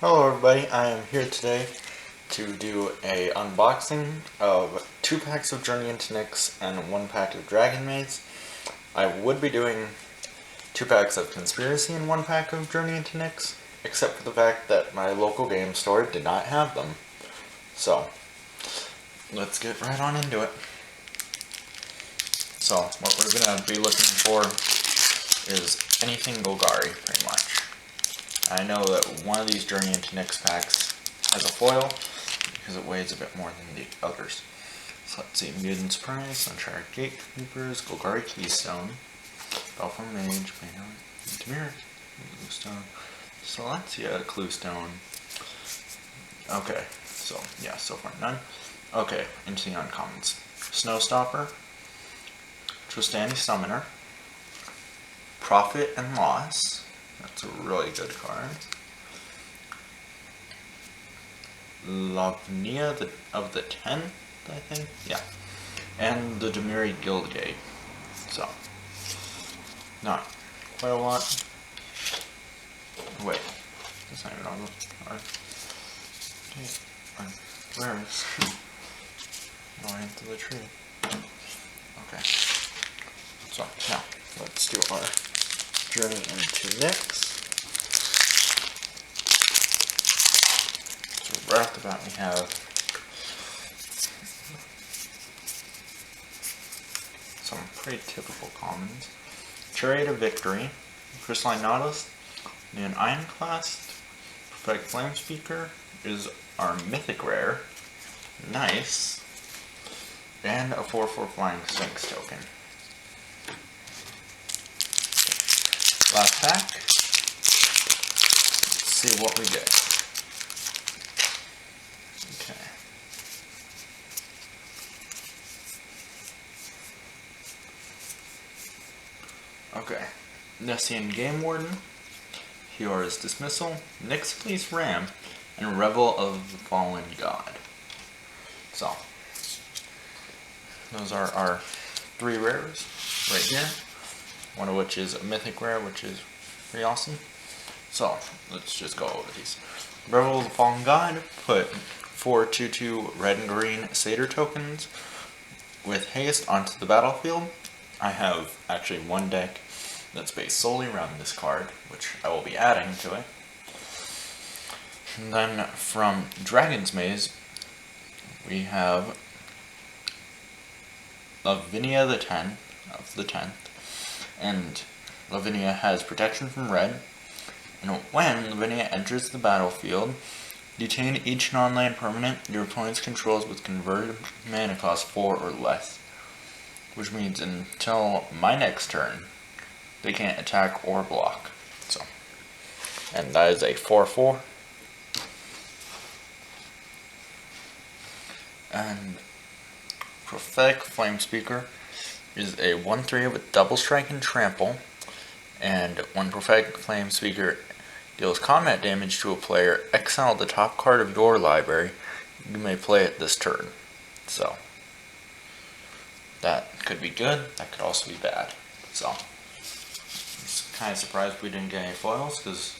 Hello everybody, I am here today to do a unboxing of 2 packs of Journey into Nyx and 1 pack of Dragon Maze. I would be doing 2 packs of Conspiracy and 1 pack of Journey into Nyx, except for the fact that my local game store did not have them. So, let's get right on into it. So, what we're going to be looking for is anything Golgari, pretty much. I know that one of these Journey into Nyx packs has a foil, because it weighs a bit more than the others. So let's see, Mutant Surprise, Sunshine Gatekeepers, Golgari Keystone, Balfour Mage, Dimir, Cluestone, Celestia Cluestone. Okay, so yeah, so far none. Okay, into the uncommons. Snowstopper, Trostani Summoner, Profit and Loss. That's a really good card. Lavnia of the 10th, I think? Yeah. And the Dimir Guildgate. So, not quite a lot. Wait, that's not even on the card. Where is going into the tree? Okay. So, now, let's do our Journey into Nyx. So right off the bat we have some pretty typical commons. Chariot of Victory, Crystalline Nautilus, Neon Ironclast, Prophetic Flamespeaker is our mythic rare. Nice. And a 4/4 Flying Sphinx token. Last pack. Let's see what we get. Okay. Okay. Nessian Game Warden, Hiora's Dismissal, Nyx Fleece Ram, and Revel of the Fallen God. So, those are our 3 rares right here. One of which is a mythic rare, which is pretty awesome. So, let's just go over these. Revel of the Fallen God, put 4 2/2 red and green Satyr tokens with haste onto the battlefield. I have actually one deck that's based solely around this card, which I will be adding to it. And then from Dragon's Maze, we have Lavinia the 10th of the 10th. And Lavinia has protection from red, and when Lavinia enters the battlefield, detain each non-land permanent your opponent's controls with converted mana cost 4 or less, which means until my next turn, they can't attack or block. So, and that is a 4/4. And Prophetic Flamespeaker is a 1/3 with double strike and trample, and when Prophetic Flamespeaker deals combat damage to a player, exile the top card of your library. You may play it this turn. So, that could be good, that could also be bad. So, I'm kind of surprised we didn't get any foils, because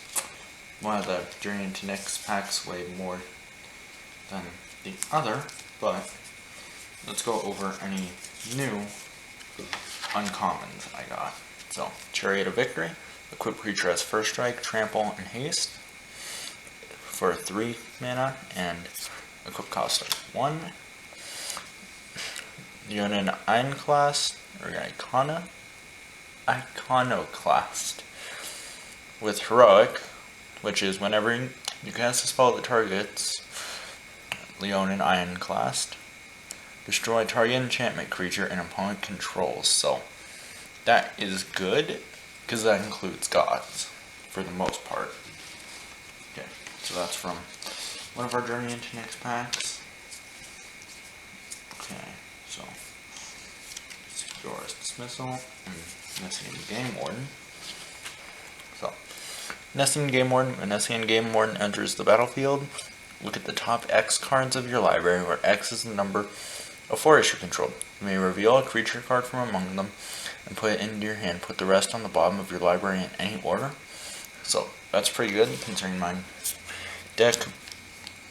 one of the Journey into Nyx packs weighed more than the other, but let's go over any new uncommons I got. So, Chariot of Victory, equip creature has first strike, trample, and haste for 3 mana, and equip cost of 1. Leonin Ironclast, or Iconoclast, with Heroic, which is whenever you cast a spell that targets Leonin Ironclast, destroy target enchantment creature an opponent controls. So that is good, because that includes gods, for the most part. Okay, so that's from one of our Journey into Nyx packs. Okay, so Hiora's Dismissal and Nessian Game Warden. So, Nessian Game Warden. When Nessian Game Warden enters the battlefield, look at the top X cards of your library, where X is the number of forest you control. You may reveal a creature card from among them and put it into your hand. Put the rest on the bottom of your library in any order. So that's pretty good, considering mine deck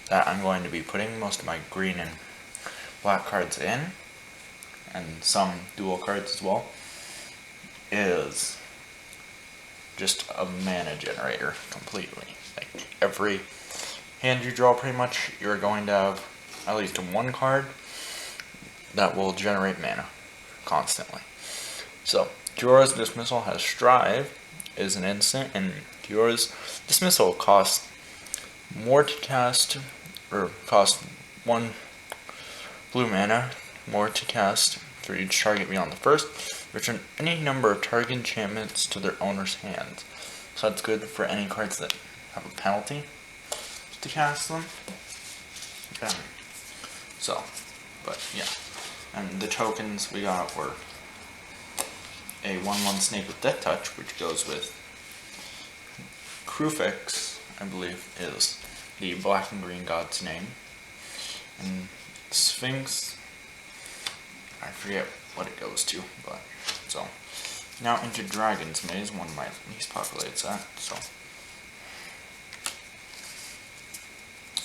that I'm going to be putting most of my green and black cards in, and some dual cards as well, is just a mana generator completely. Like every hand you draw, pretty much, you're going to have at least one card that will generate mana constantly. So, Kiora's Dismissal has Strive, is an instant, and Kiora's Dismissal costs more to cast, or costs 1 blue mana more to cast for each target beyond the first. Return any number of target enchantments to their owner's hand. So that's good for any cards that have a penalty to cast them. Okay. So, but yeah. And the tokens we got were a 1/1 Snake with Death Touch, which goes with Kruphix, I believe, is the black and green god's name. And Sphinx, I forget what it goes to, but so. Now into Dragon's Maze, one of my least populated set, so.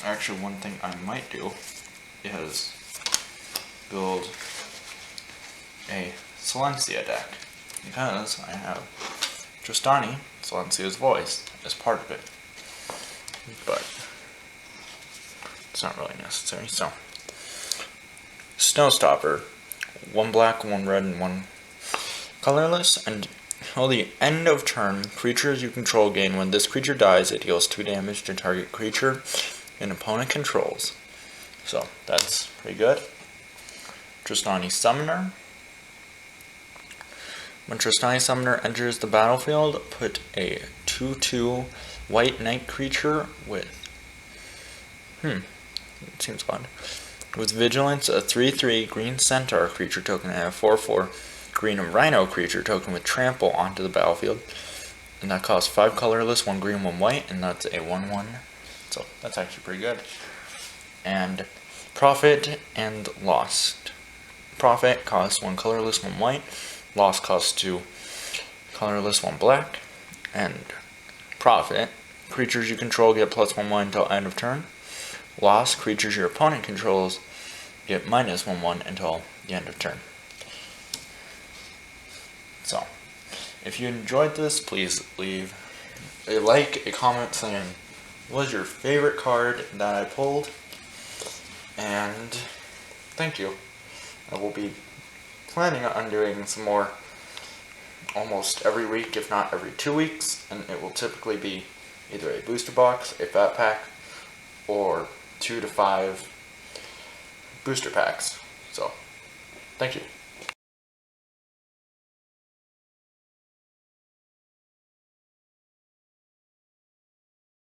Actually, one thing I might do is build a Silencia deck, because I have Trostani, Silencia's voice, as part of it. But it's not really necessary, so. Snowstopper, 1 black, 1 red, and 1 colorless, and until the end of turn, creatures you control gain. When this creature dies, it deals 2 damage to target creature an opponent controls. So, that's pretty good. Trostani Summoner. When Trostani Summoner enters the battlefield, put a 2/2 white knight creature with... it seems odd. With Vigilance, a 3/3 green centaur creature token and a 4/4 green rhino creature token with Trample onto the battlefield. And that costs 5 colorless, 1 green, 1 white, and that's a 1/1. So that's actually pretty good. And Profit and Lost. Profit costs 1 colorless, 1 white. Lost costs 2 colorless, 1 black. And Profit, creatures you control get +1/1 until end of turn. Lost, creatures your opponent controls get -1/1 until the end of turn. So, if you enjoyed this, please leave a like, a comment saying what was your favorite card that I pulled, and thank you. I will be planning on doing some more almost every week, if not every 2 weeks, and it will typically be either a booster box, a fat pack, or 2 to 5 booster packs. So, thank you.